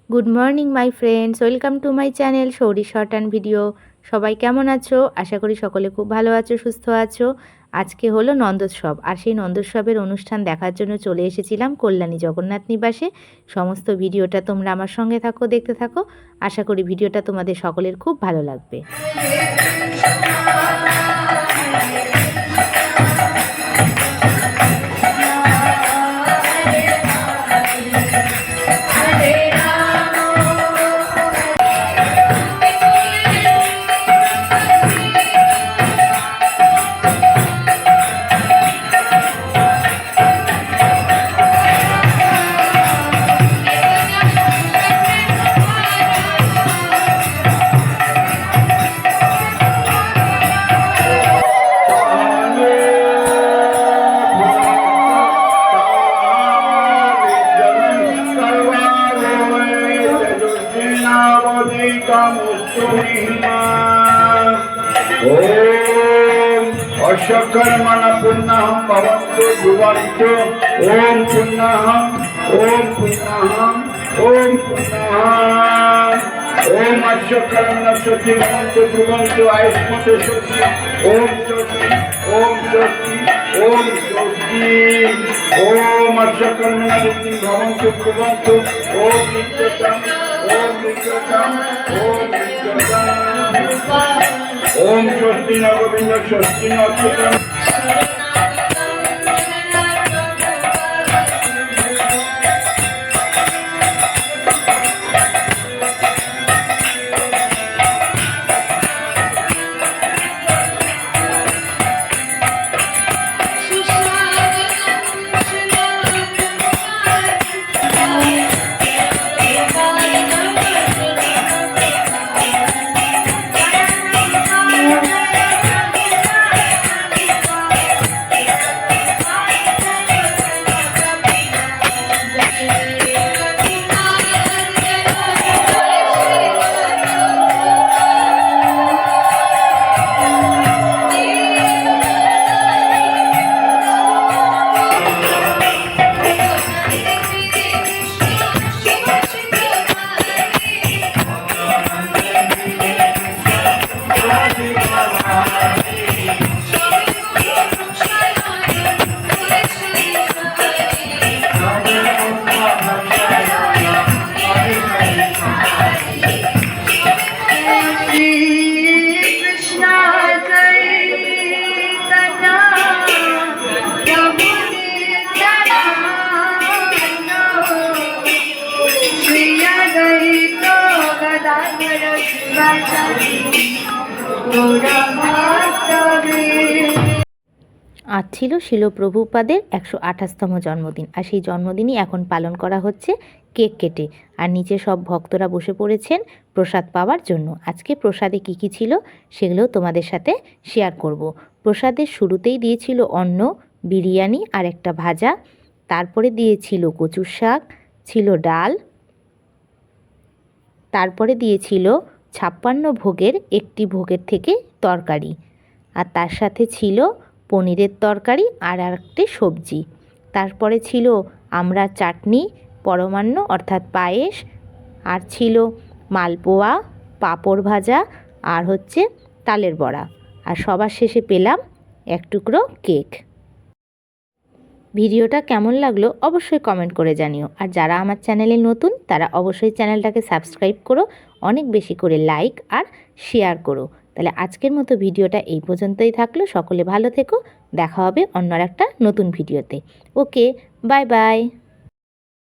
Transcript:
Good morning my friends, welcome to my channel সৌরি short and video. সবাই কেমন আছো? আশা করি সকলে খুব ভালো আছো, সুস্থ আছো। আজকে হলো নন্দোৎসব, আর সেই নন্দোৎসবের অনুষ্ঠান দেখার জন্য চলে এসেছিলাম কল্যাণী জগন্নাথ নিবাসে। সমস্ত ভিডিওটা তোমরা আমার সঙ্গে থাকো, দেখতে থাকো। আশা করি ভিডিওটা তোমাদের সকলের খুব ভালো লাগবে। कर्मण पुण्यहं भवन्तु भुवन्तु ओम पुण्यहं ओम पुण्यहं ओम पुण्यहं ओम अश्वकर्मण सति भवन्तु भुवन्तु आयुष्मते सति ओम ज्योति ओम ज्योति ओम ज्योति ओम अश्वकर्मण सति भवन्तु भुवन्तु ओम नित्यतं ओम नित्यतं ओम नित्यतं ओम स्वस्ति न गोविंद स्वस्ति न अच्युतम्। আজ ছিল শিল প্রভুপাদের 128তম জন্মদিন, আর সেই জন্মদিনই এখন পালন করা হচ্ছে কেক কেটে। আর নিচে সব ভক্তরা বসে পড়েছেন প্রসাদ পাওয়ার জন্য। আজকে প্রসাদে কী কী ছিল সেগুলো তোমাদের সাথে শেয়ার করব। প্রসাদের শুরুতেই দিয়েছিল অন্ন, বিরিয়ানি আর একটা ভাজা, তারপরে দিয়েছিল কচুর শাক, ছিল ডাল, তারপরে দিয়েছিল 56 ভোগের একটি ভোগের থেকে তরকারি, আর তার সাথে ছিল পনিরের তরকারি আর একটি সবজি। তারপরে ছিল আমড়ার চাটনি, পরমান্ন অর্থাৎ পায়েস, আর ছিল মালপোয়া, পাঁপড় ভাজা আর হচ্ছে তালের বড়া। আর সবার শেষে পেলাম এক টুকরো কেক। ভিডিওটা কেমন লাগলো অবশ্যই কমেন্ট করে জানিও। আর যারা আমার চ্যানেলে নতুন তারা অবশ্যই চ্যানেলটাকে সাবস্ক্রাইব করো, অনেক বেশি করে লাইক আর শেয়ার করো। তাহলে আজকের মতো ভিডিওটা এই পর্যন্তই থাকলো। সকলে ভালো থেকো, দেখা হবে অন্য একটা নতুন ভিডিওতে। ওকে, বাই বাই।